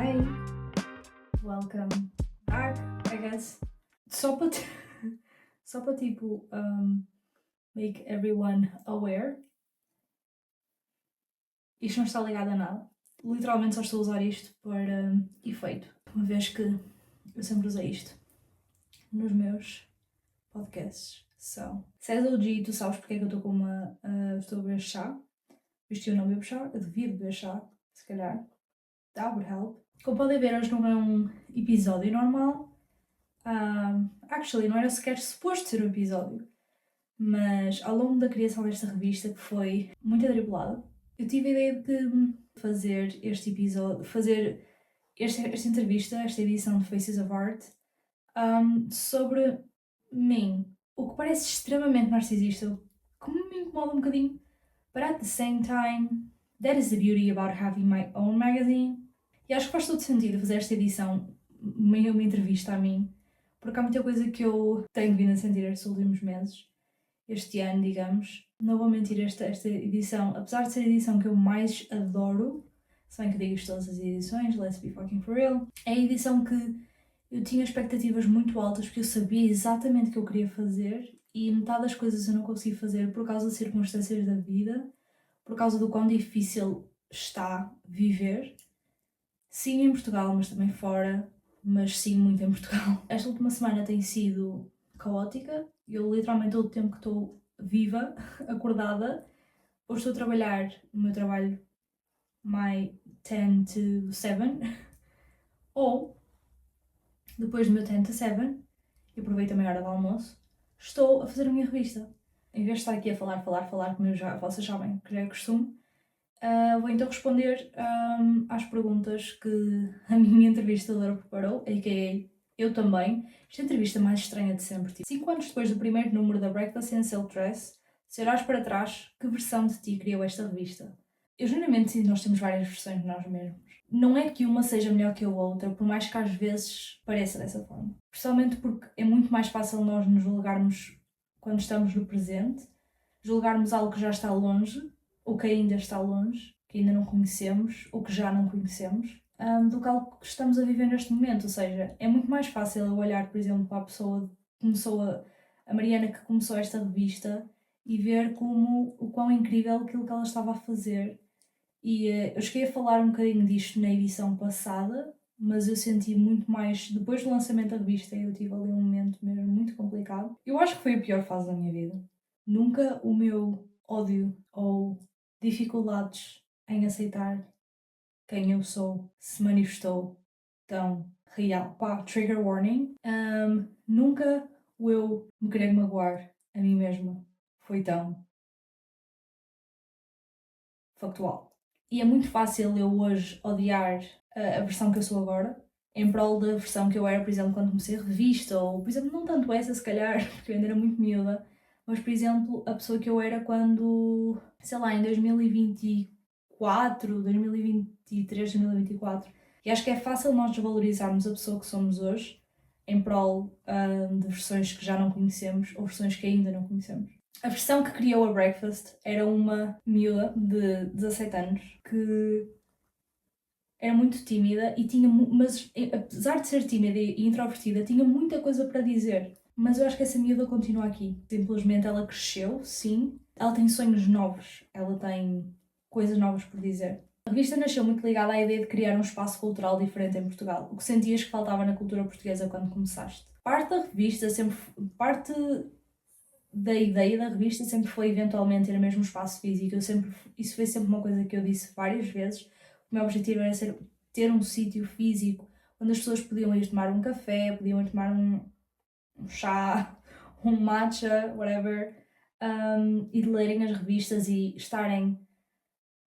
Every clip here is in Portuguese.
Hi, welcome back, I guess. Só para tipo make everyone aware. Isto não está ligado a nada. Literalmente só estou a usar isto para efeito. Uma vez que eu sempre usei isto nos meus podcasts. So, se és OG, tu sabes porque é que eu estou com uma. Estou a beber chá. Visto que eu não bebo chá, eu devia beber chá, se calhar. That would help. Como podem ver, hoje não é um episódio normal. Actually, não era sequer suposto ser um episódio. Mas ao longo da criação desta revista, que foi muito atribulada, eu tive a ideia de fazer este episódio, fazer esta entrevista, esta edição de Faces of Art, sobre mim. O que parece extremamente narcisista, como me incomoda um bocadinho, but at the same time, that is the beauty about having my own magazine. E acho que faz todo sentido fazer esta edição, meio uma entrevista a mim, porque há muita coisa que eu tenho vindo a sentir estes últimos meses, este ano, digamos. Não vou mentir, esta edição, apesar de ser a edição que eu mais adoro, se bem que digo isto todas as edições, let's be fucking for real, é a edição que eu tinha expectativas muito altas, porque eu sabia exatamente o que eu queria fazer e metade das coisas eu não consegui fazer por causa de circunstâncias da vida, por causa do quão difícil está viver. Sim, em Portugal, mas também fora, mas sim, muito em Portugal. Esta última semana tem sido caótica. Eu literalmente todo o tempo que estou viva, acordada, ou estou a trabalhar o meu trabalho my 10 to 7, ou depois do meu 10 to 7, e aproveito a meia hora do almoço, estou a fazer a minha revista. Em vez de estar aqui a falar, como vocês sabem que já é costume, vou então responder às perguntas que a minha entrevistadora preparou, a.k.a. eu também. Esta é a entrevista mais estranha de sempre. 5 anos depois do primeiro número da Breakfast and Silk Dress, se olhares para trás, que versão de ti criou esta revista? Eu genuinamente sinto que nós temos várias versões de nós mesmos. Não é que uma seja melhor que a outra, por mais que às vezes pareça dessa forma. Principalmente porque é muito mais fácil nós nos julgarmos quando estamos no presente, julgarmos algo que já está longe, ou que ainda está longe, que ainda não conhecemos, ou que já não conhecemos, do que algo que estamos a viver neste momento. Ou seja, é muito mais fácil eu olhar, por exemplo, para a pessoa que começou a Mariana que começou esta revista e ver como o quão incrível aquilo que ela estava a fazer. E eu cheguei a falar um bocadinho disto na edição passada, mas eu senti muito mais, depois do lançamento da revista, eu tive ali um momento mesmo muito complicado. Eu acho que foi a pior fase da minha vida. Nunca o meu ódio ou dificuldades em aceitar quem eu sou se manifestou tão real. Pá, trigger warning. Nunca o eu me querer magoar a mim mesma foi tão factual. E é muito fácil eu hoje odiar a versão que eu sou agora, em prol da versão que eu era, por exemplo, quando comecei a revista, ou, por exemplo, não tanto essa, se calhar, porque eu ainda era muito miúda, mas, por exemplo, a pessoa que eu era quando, sei lá, em 2024, 2023, 2024. E acho que é fácil nós desvalorizarmos a pessoa que somos hoje em prol de versões que já não conhecemos ou versões que ainda não conhecemos. A versão que criou a Breakfast era uma miúda de 17 anos que era muito tímida e tinha, mas apesar de ser tímida e introvertida, tinha muita coisa para dizer. Mas eu acho que essa miúda continua aqui. Simplesmente ela cresceu, sim. Ela tem sonhos novos, ela tem coisas novas por dizer. A revista nasceu muito ligada à ideia de criar um espaço cultural diferente em Portugal. O que sentias que faltava na cultura portuguesa quando começaste? Parte da revista sempre... Parte da ideia da revista sempre foi eventualmente ter o mesmo espaço físico. Isso foi sempre uma coisa que eu disse várias vezes. O meu objetivo era ter um sítio físico onde as pessoas podiam ir tomar um café, podiam ir tomar um chá, um matcha, whatever, e de lerem as revistas e estarem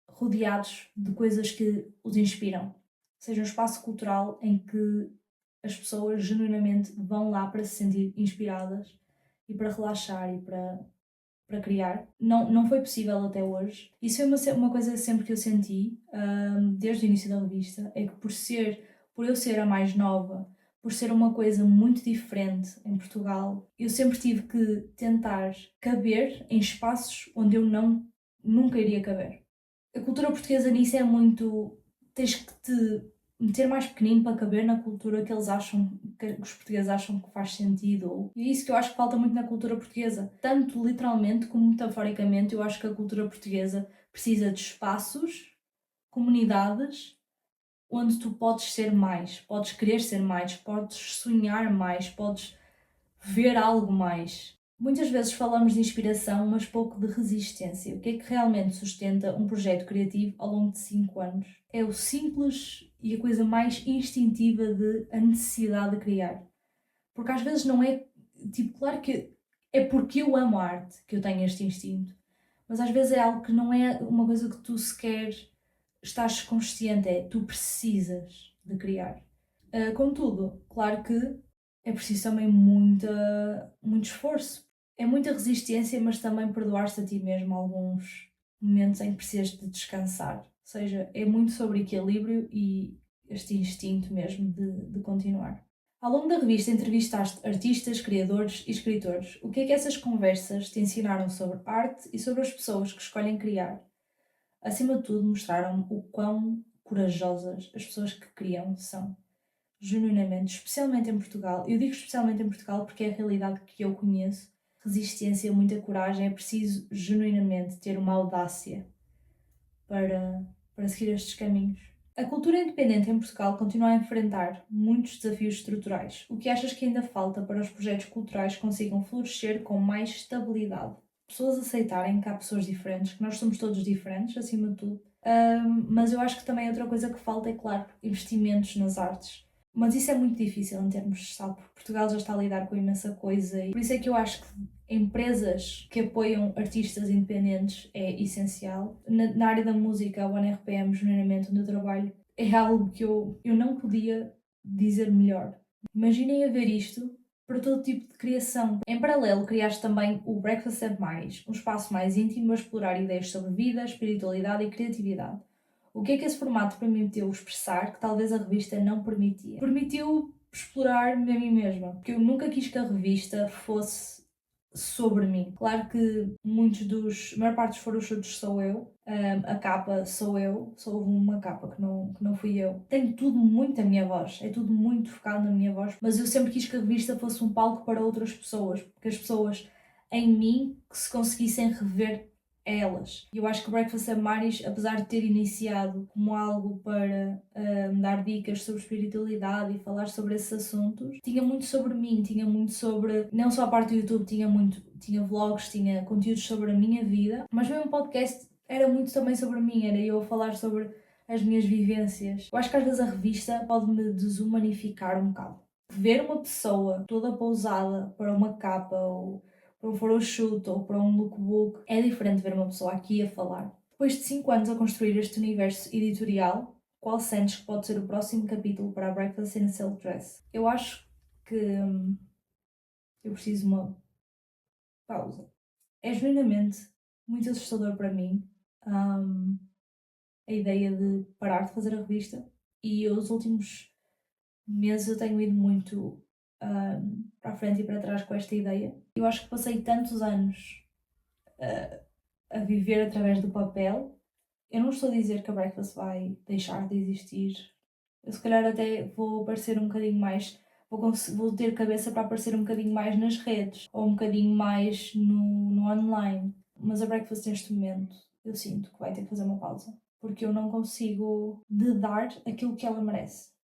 rodeados de coisas que os inspiram. Seja um espaço cultural em que as pessoas genuinamente vão lá para se sentir inspiradas e para relaxar e para criar. Não foi possível até hoje. Isso foi uma coisa sempre que eu senti, desde o início da revista, é que por eu ser a mais nova, por ser uma coisa muito diferente em Portugal, eu sempre tive que tentar caber em espaços onde eu nunca iria caber. A cultura portuguesa nisso é muito... tens que te meter mais pequenino para caber na cultura que eles acham, que os portugueses acham que faz sentido. E é isso que eu acho que falta muito na cultura portuguesa. Tanto literalmente como metaforicamente, eu acho que a cultura portuguesa precisa de espaços, comunidades, onde tu podes ser mais, podes querer ser mais, podes sonhar mais, podes ver algo mais. Muitas vezes falamos de inspiração, mas pouco de resistência. O que é que realmente sustenta um projeto criativo ao longo de 5 anos? É o simples e a coisa mais instintiva de a necessidade de criar. Porque às vezes não é, tipo, claro que é porque eu amo a arte que eu tenho este instinto, mas às vezes é algo que não é uma coisa que tu sequer estás consciente, é tu precisas de criar. Contudo, claro que é preciso também muito esforço. É muita resistência, mas também perdoar-se a ti mesmo alguns momentos em que precisas de descansar. Ou seja, é muito sobre equilíbrio e este instinto mesmo de continuar. Ao longo da revista entrevistaste artistas, criadores e escritores. O que é que essas conversas te ensinaram sobre arte e sobre as pessoas que escolhem criar? Acima de tudo, mostraram o quão corajosas as pessoas que criam são. Genuinamente, especialmente em Portugal. Eu digo especialmente em Portugal porque é a realidade que eu conheço. Resistência, muita coragem. É preciso genuinamente ter uma audácia para seguir estes caminhos. A cultura independente em Portugal continua a enfrentar muitos desafios estruturais. O que achas que ainda falta para os projetos culturais consigam florescer com mais estabilidade? Pessoas aceitarem que há pessoas diferentes, que nós somos todos diferentes, acima de tudo. Mas eu acho que também outra coisa que falta é, claro, investimentos nas artes. Mas isso é muito difícil em termos, sabe? Portugal já está a lidar com imensa coisa e por isso é que eu acho que empresas que apoiam artistas independentes é essencial. Na área da música, a OneRPM, genuinamente, onde eu trabalho, é algo que eu não podia dizer melhor. Imaginem a ver isto para todo tipo de criação. Em paralelo, criaste também o Breakfast at Mais, um espaço mais íntimo a explorar ideias sobre vida, espiritualidade e criatividade. O que é que esse formato permitiu expressar que talvez a revista não permitia? Permitiu explorar-me a mim mesma, porque eu nunca quis que a revista fosse sobre mim. Claro que a maior parte dos photoshoots sou eu, a capa sou eu, só houve uma capa que não fui eu. Tem tudo muito a minha voz, é tudo muito focado na minha voz, mas eu sempre quis que a revista fosse um palco para outras pessoas, porque as pessoas em mim que se conseguissem rever elas. E eu acho que o Breakfast at Maris, apesar de ter iniciado como algo para dar dicas sobre espiritualidade e falar sobre esses assuntos, tinha muito sobre mim, tinha muito sobre, não só a parte do YouTube, tinha vlogs, tinha conteúdos sobre a minha vida, mas mesmo o podcast era muito também sobre mim, era eu a falar sobre as minhas vivências. Eu acho que às vezes a revista pode-me desumanificar um bocado. Ver uma pessoa toda pousada para uma capa ou para um photoshoot ou para um lookbook, é diferente ver uma pessoa aqui a falar. Depois de 5 anos a construir este universo editorial, qual sentes que pode ser o próximo capítulo para a Breakfast in a Silk Dress? Eu acho que eu preciso de uma pausa. É genuinamente muito assustador para mim a ideia de parar de fazer a revista e os últimos meses eu tenho ido muito para a frente e para trás com esta ideia. Eu acho que passei tantos anos a viver através do papel. Eu não estou a dizer que a Breakfast vai deixar de existir. Eu se calhar até vou aparecer um bocadinho mais, vou ter cabeça para aparecer um bocadinho mais nas redes ou um bocadinho mais no online. Mas a Breakfast neste momento eu sinto que vai ter que fazer uma pausa porque eu não consigo dar aquilo que ela merece.